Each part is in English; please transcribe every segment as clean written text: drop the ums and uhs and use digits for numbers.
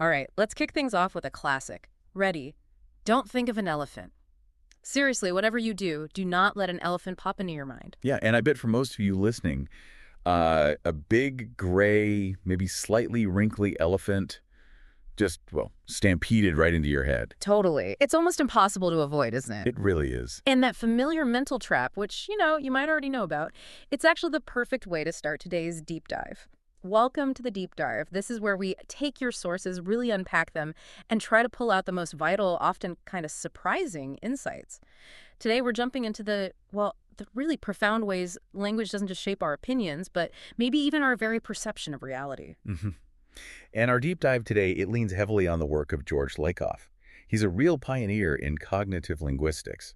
All right, let's kick things off with a classic. Ready? Don't think of an elephant. Seriously, whatever you do, do not let an elephant pop into your mind. Yeah, and I bet for most of you listening, a big, gray, maybe slightly wrinkly elephant just, well, stampeded right into your head. Totally. It's almost impossible to avoid, isn't it? It really is. And that familiar mental trap, which, you might already know about, it's actually the perfect way to start today's deep dive. Welcome to the deep dive. This is where we take your sources, really unpack them, and try to pull out the most vital, often kind of surprising insights. Today, we're jumping into the really profound ways language doesn't just shape our opinions, but maybe even our very perception of reality. And our deep dive today, it leans heavily on the work of George Lakoff. He's a real pioneer in cognitive linguistics.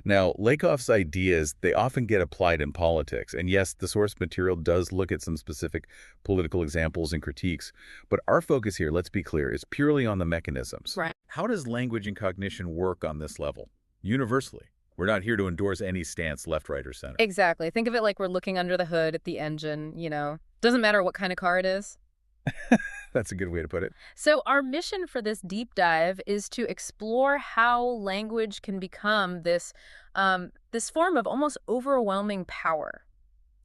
Now, Lakoff's ideas, they often get applied in politics. And yes, the source material does look at some specific political examples and critiques. But our focus here, let's be clear, is purely on the mechanisms. Right. How does language and cognition work on this level? Universally. We're not here to endorse any stance, left, right, or center. Exactly. Think of it like we're looking under the hood at the engine, Doesn't matter what kind of car it is. That's a good way to put it. So our mission for this deep dive is to explore how language can become this form of almost overwhelming power.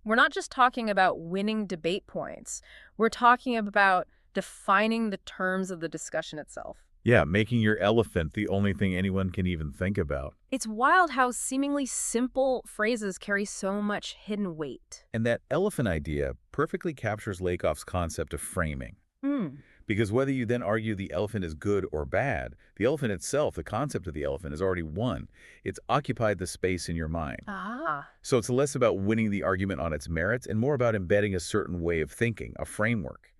We're not just talking about winning debate points. We're talking about defining the terms of the discussion itself. Yeah, making your elephant the only thing anyone can even think about. It's wild how seemingly simple phrases carry so much hidden weight. And that elephant idea perfectly captures Lakoff's concept of framing. Because whether you then argue the elephant is good or bad, the elephant itself, the concept of the elephant, has already won. It's occupied the space in your mind. So it's less about winning the argument on its merits and more about embedding a certain way of thinking, a framework.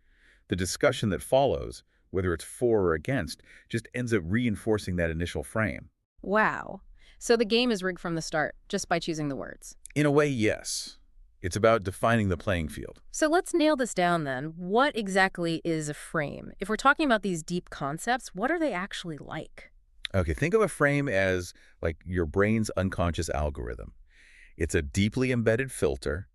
The discussion that follows, whether it's for or against, just ends up reinforcing that initial frame. Wow. So the game is rigged from the start, just by choosing the words. In a way, yes. It's about defining the playing field. So let's nail this down then. What exactly is a frame? If we're talking about these deep concepts, what are they actually like? Okay, think of a frame as like your brain's unconscious algorithm. It's a deeply embedded filter.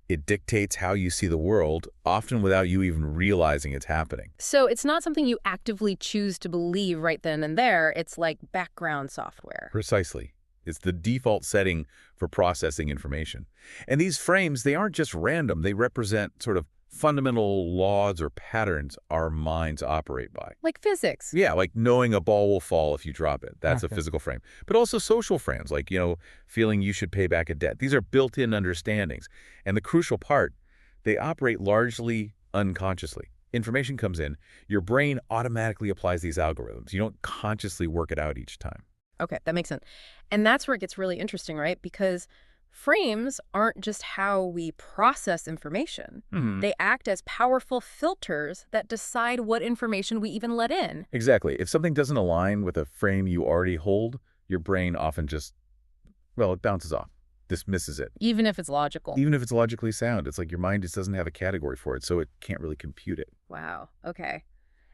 It dictates how you see the world, often without you even realizing it's happening. So it's not something you actively choose to believe right then and there. It's like background software. Precisely. It's the default setting for processing information. And these frames, they aren't just random. They represent sort of fundamental laws or patterns our minds operate by. Like physics. Yeah, like knowing a ball will fall if you drop it. That's a physical frame. But also social frames, like, feeling you should pay back a debt. These are built-in understandings. And the crucial part, they operate largely unconsciously. Information comes in, your brain automatically applies these algorithms. You don't consciously work it out each time. Okay, that makes sense. And that's where it gets really interesting, right? Because frames aren't just how we process information. They act as powerful filters that decide what information we even let in. Exactly. If something doesn't align with a frame you already hold, your brain often just, it bounces off, dismisses it. Even if it's logical. Even if it's logically sound. It's like your mind just doesn't have a category for it, so it can't really compute it. Wow, okay.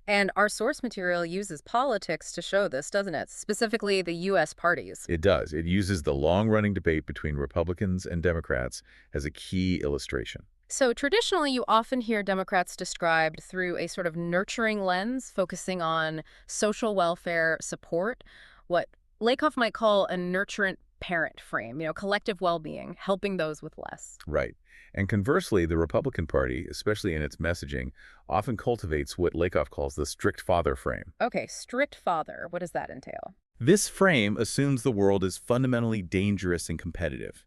And our source material uses politics to show this, doesn't it? Specifically, the U.S. parties. It does. It uses the long-running debate between Republicans and Democrats as a key illustration. So traditionally, you often hear Democrats described through a sort of nurturing lens, focusing on social welfare support, what Lakoff might call a nurturant parent frame, collective well-being, helping those with less. Right. And conversely, the Republican Party, especially in its messaging, often cultivates what Lakoff calls the strict father frame. Okay, strict father. What does that entail? This frame assumes the world is fundamentally dangerous and competitive.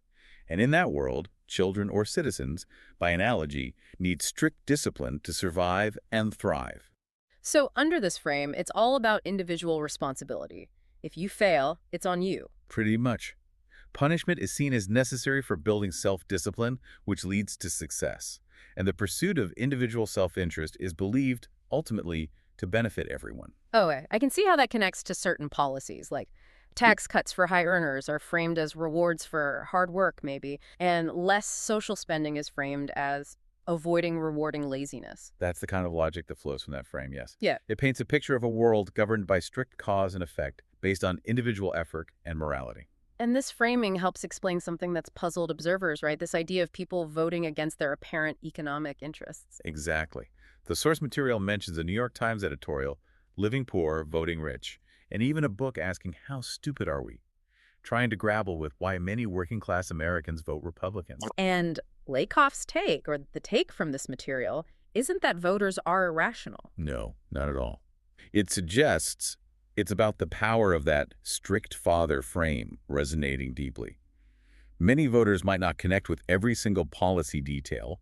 And in that world, children or citizens, by analogy, need strict discipline to survive and thrive. So under this frame, it's all about individual responsibility. If you fail, it's on you. Pretty much. Punishment is seen as necessary for building self-discipline, which leads to success. And the pursuit of individual self-interest is believed, ultimately, to benefit everyone. Oh, I can see how that connects to certain policies, like tax cuts for high earners are framed as rewards for hard work, maybe, and less social spending is framed as avoiding rewarding laziness. That's the kind of logic that flows from that frame, yes. Yeah. It paints a picture of a world governed by strict cause and effect based on individual effort and morality. And this framing helps explain something that's puzzled observers, right? This idea of people voting against their apparent economic interests. Exactly. The source material mentions a New York Times editorial Living Poor, Voting Rich, and even a book asking how stupid are we, trying to grapple with why many working-class Americans vote Republican. And Lakoff's take, or the take from this material, isn't that voters are irrational. No, not at all. It suggests it's about the power of that strict father frame resonating deeply. Many voters might not connect with every single policy detail,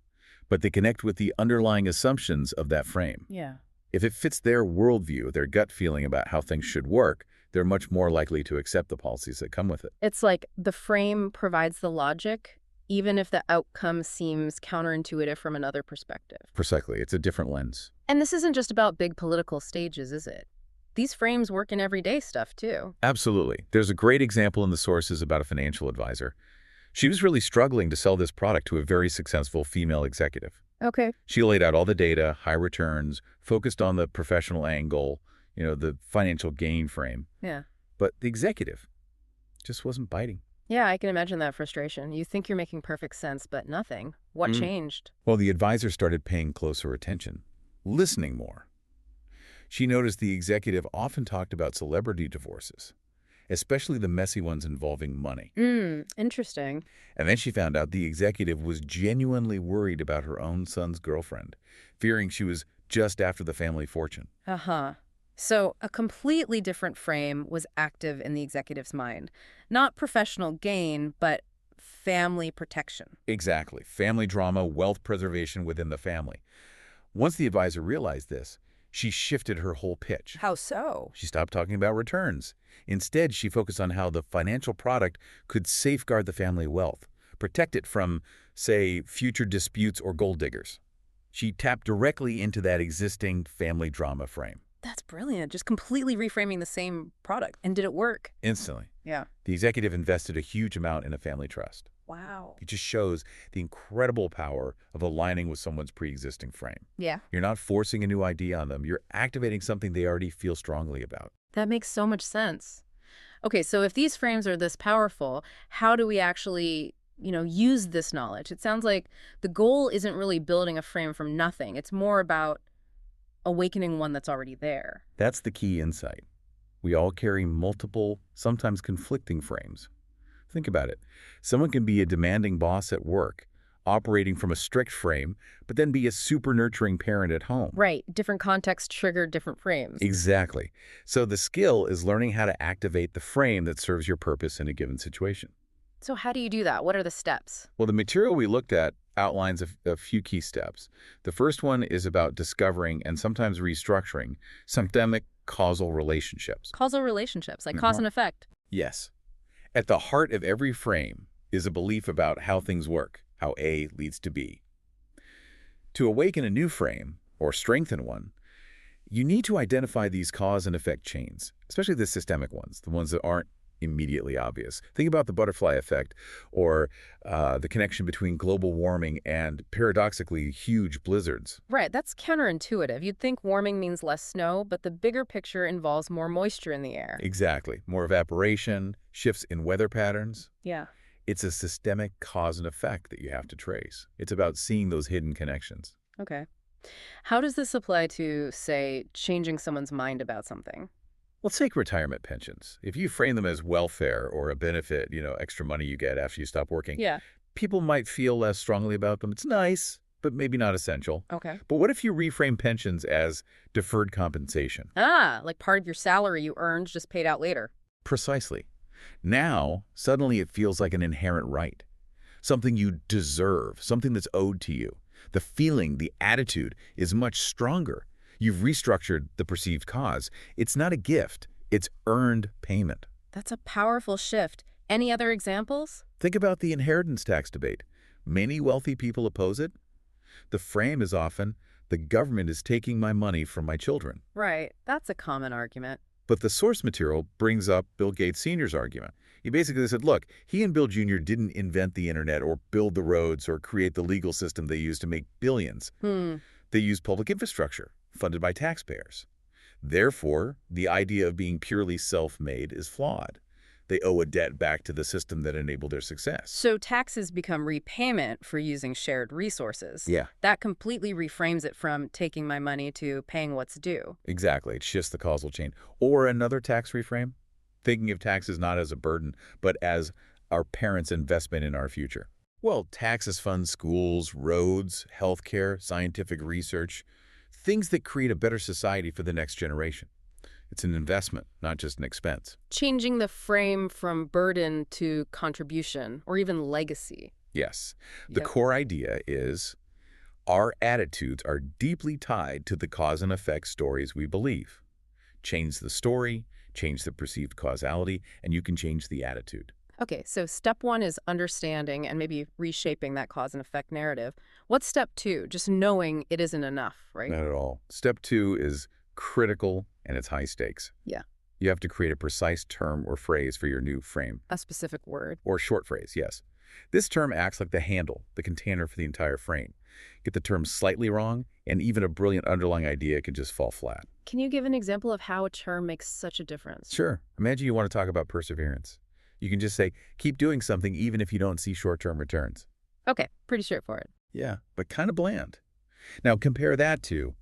but they connect with the underlying assumptions of that frame. Yeah. If it fits their worldview, their gut feeling about how things should work, they're much more likely to accept the policies that come with it. It's like the frame provides the logic, even if the outcome seems counterintuitive from another perspective. Precisely. It's a different lens. And this isn't just about big political stages, is it? These frames work in everyday stuff, too. Absolutely. There's a great example in the sources about a financial advisor. She was really struggling to sell this product to a very successful female executive. Okay. She laid out all the data, high returns, focused on the professional angle, the financial gain frame. Yeah. But the executive just wasn't biting. Yeah, I can imagine that frustration. You think you're making perfect sense, but nothing. What changed? Well, the advisor started paying closer attention, listening more. She noticed the executive often talked about celebrity divorces, especially the messy ones involving money. Interesting. And then she found out the executive was genuinely worried about her own son's girlfriend, fearing she was just after the family fortune. Uh-huh. So a completely different frame was active in the executive's mind. Not professional gain, but family protection. Exactly. Family drama, wealth preservation within the family. Once the advisor realized this, she shifted her whole pitch. How so? She stopped talking about returns. Instead, she focused on how the financial product could safeguard the family wealth, protect it from, say, future disputes or gold diggers. She tapped directly into that existing family drama frame. That's brilliant. Just completely reframing the same product. And did it work? Instantly. Yeah. The executive invested a huge amount in a family trust. Wow. It just shows the incredible power of aligning with someone's pre-existing frame. Yeah. You're not forcing a new idea on them. You're activating something they already feel strongly about. That makes so much sense. Okay, so if these frames are this powerful, how do we actually, use this knowledge? It sounds like the goal isn't really building a frame from nothing. It's more about awakening one that's already there. That's the key insight. We all carry multiple, sometimes conflicting frames. Think about it. Someone can be a demanding boss at work, operating from a strict frame, but then be a super nurturing parent at home. Right. Different contexts trigger different frames. Exactly. So the skill is learning how to activate the frame that serves your purpose in a given situation. So how do you do that? What are the steps? Well, the material we looked at outlines a few key steps. The first one is about discovering and sometimes restructuring systemic causal relationships. Causal relationships, like cause and effect. Yes. At the heart of every frame is a belief about how things work, how A leads to B. To awaken a new frame, or strengthen one, you need to identify these cause and effect chains, especially the systemic ones, the ones that aren't immediately obvious. Think about the butterfly effect, or the connection between global warming and, paradoxically, huge blizzards. Right, that's counterintuitive. You'd think warming means less snow, but the bigger picture involves more moisture in the air. Exactly. More evaporation, shifts in weather patterns. Yeah. It's a systemic cause and effect that you have to trace. It's about seeing those hidden connections. Okay. How does this apply to, say, changing someone's mind about something? Let's take retirement pensions. If you frame them as welfare or a benefit, extra money you get after you stop working, Yeah. people might feel less strongly about them. It's nice, but maybe not essential. Okay. But what if you reframe pensions as deferred compensation? Ah, like part of your salary you earned just paid out later. Precisely. Now, suddenly it feels like an inherent right, something you deserve, something that's owed to you. The feeling, the attitude is much stronger. You've restructured the perceived cause. It's not a gift. It's earned payment. That's a powerful shift. Any other examples? Think about the inheritance tax debate. Many wealthy people oppose it. The frame is often, the government is taking my money from my children. Right. That's a common argument. But the source material brings up Bill Gates Sr.'s argument. He basically said, look, he and Bill Jr. didn't invent the internet or build the roads or create the legal system they used to make billions. They used public infrastructure funded by taxpayers. Therefore, the idea of being purely self-made is flawed. They owe a debt back to the system that enabled their success. So taxes become repayment for using shared resources. Yeah, That completely reframes it from taking my money to paying what's due. exactly. It shifts the causal chain. Or another tax reframe, thinking of taxes not as a burden, but as our parents' investment in our future. Well, taxes fund schools, roads, healthcare, scientific research, things that create a better society for the next generation. It's an investment, not just an expense. Changing the frame from burden to contribution or even legacy. Yes, the Yep. core idea is our attitudes are deeply tied to the cause and effect stories we believe. Change the story, change the perceived causality, and you can change the attitude. Okay, so step one is understanding and maybe reshaping that cause and effect narrative. What's step two? Just knowing it isn't enough, right? Not at all. Step 2 is critical and it's high stakes. Yeah. You have to create a precise term or phrase for your new frame. A specific word. Or short phrase, yes. This term acts like the handle, the container for the entire frame. Get the term slightly wrong, and even a brilliant underlying idea can just fall flat. Can you give an example of how a term makes such a difference? Sure. Imagine you want to talk about perseverance. You can just say, keep doing something even if you don't see short-term returns. Okay, pretty straightforward. Yeah, but kind of bland. Now compare that to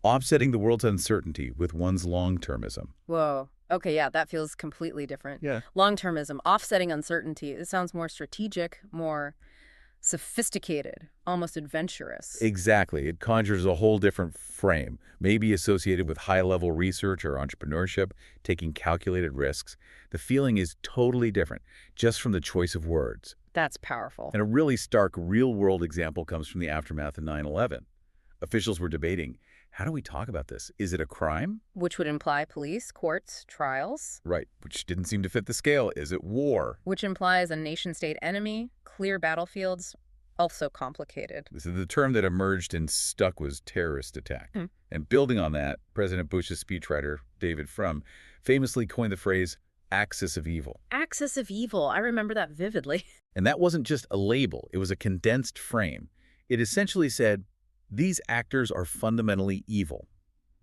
offsetting the world's uncertainty with one's long-termism. Whoa. Okay, yeah, that feels completely different. Yeah. Long-termism, offsetting uncertainty. It sounds more strategic, more sophisticated, almost adventurous. Exactly. It conjures a whole different frame, maybe associated with high-level research or entrepreneurship, taking calculated risks. The feeling is totally different, just from the choice of words. That's powerful. And a really stark real-world example comes from the aftermath of 9/11. Officials were debating, how do we talk about this? Is it a crime? Which would imply police, courts, trials. Right, which didn't seem to fit the scale. Is it war? Which implies a nation-state enemy, clear battlefields, also complicated. This is the term that emerged and stuck was terrorist attack. Hmm. And building on that, President Bush's speechwriter, David Frum, famously coined the phrase axis of evil. Axis of evil. I remember that vividly. And that wasn't just a label, it was a condensed frame. It essentially said, these actors are fundamentally evil.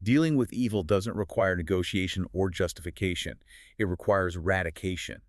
Dealing with evil doesn't require negotiation or justification. It requires radication.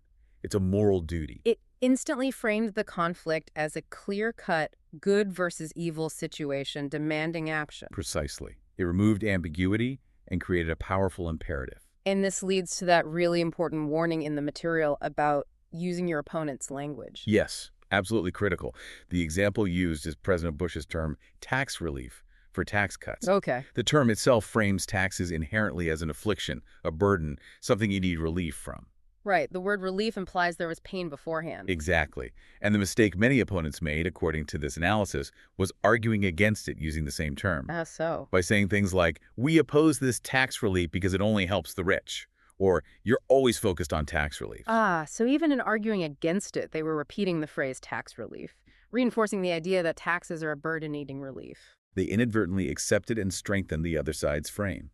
It's a moral duty. It instantly framed the conflict as a clear-cut good versus evil situation demanding action. Precisely. It removed ambiguity and created a powerful imperative. And this leads to that really important warning in the material about using your opponent's language. Yes, absolutely critical. The example used is President Bush's term tax relief for tax cuts. Okay. The term itself frames taxes inherently as an affliction, a burden, something you need relief from. Right. The word relief implies there was pain beforehand. Exactly. And the mistake many opponents made, according to this analysis, was arguing against it using the same term. How so? By saying things like, we oppose this tax relief because it only helps the rich, or you're always focused on tax relief. So even in arguing against it, they were repeating the phrase tax relief, reinforcing the idea that taxes are a burden needing relief. They inadvertently accepted and strengthened the other side's frame.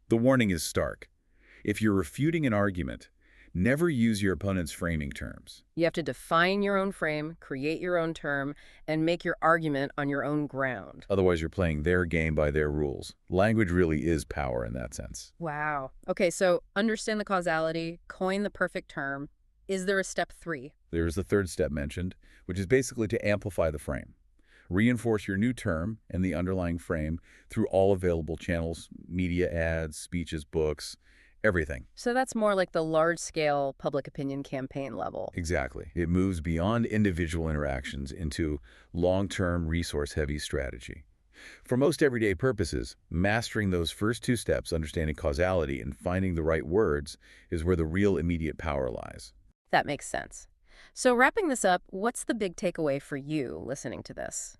The warning is stark. If you're refuting an argument, never use your opponent's framing terms. You have to define your own frame, create your own term, and make your argument on your own ground. Otherwise, you're playing their game by their rules. Language really is power in that sense. Wow. Okay, so understand the causality, coin the perfect term. Is there a step 3? There's the third step mentioned, which is basically to amplify the frame. Reinforce your new term and the underlying frame through all available channels, media ads, speeches, books, everything. So that's more like the large-scale public opinion campaign level. Exactly. It moves beyond individual interactions into long-term, resource-heavy strategy. For most everyday purposes, mastering those first two steps, understanding causality and finding the right words, is where the real immediate power lies. That makes sense. So wrapping this up, what's the big takeaway for you listening to this?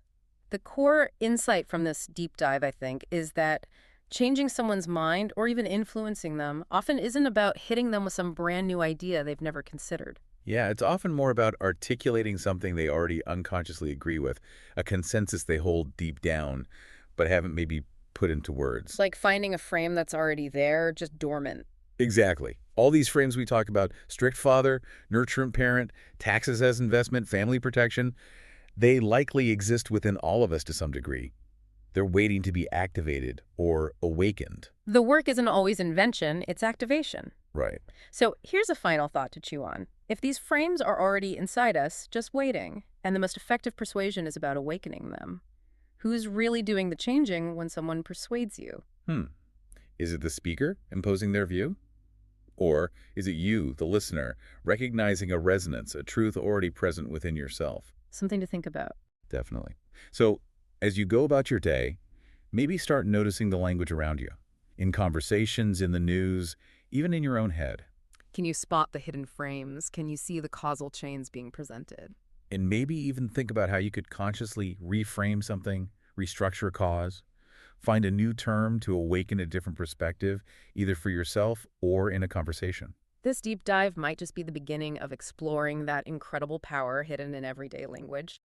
The core insight from this deep dive, I think, is that changing someone's mind or even influencing them often isn't about hitting them with some brand new idea they've never considered. Yeah, it's often more about articulating something they already unconsciously agree with, a consensus they hold deep down, but haven't maybe put into words. It's like finding a frame that's already there, just dormant. Exactly. All these frames we talk about, strict father, nurturant parent, taxes as investment, family protection, they likely exist within all of us to some degree. They're waiting to be activated or awakened. The work isn't always invention, it's activation. Right. So here's a final thought to chew on. If these frames are already inside us, just waiting, and the most effective persuasion is about awakening them, who's really doing the changing when someone persuades you? Is it the speaker imposing their view? Or is it you, the listener, recognizing a resonance, a truth already present within yourself? Something to think about. Definitely. So, as you go about your day, maybe start noticing the language around you, in conversations, in the news, even in your own head. Can you spot the hidden frames? Can you see the causal chains being presented? And maybe even think about how you could consciously reframe something, restructure a cause, find a new term to awaken a different perspective, either for yourself or in a conversation. This deep dive might just be the beginning of exploring that incredible power hidden in everyday language.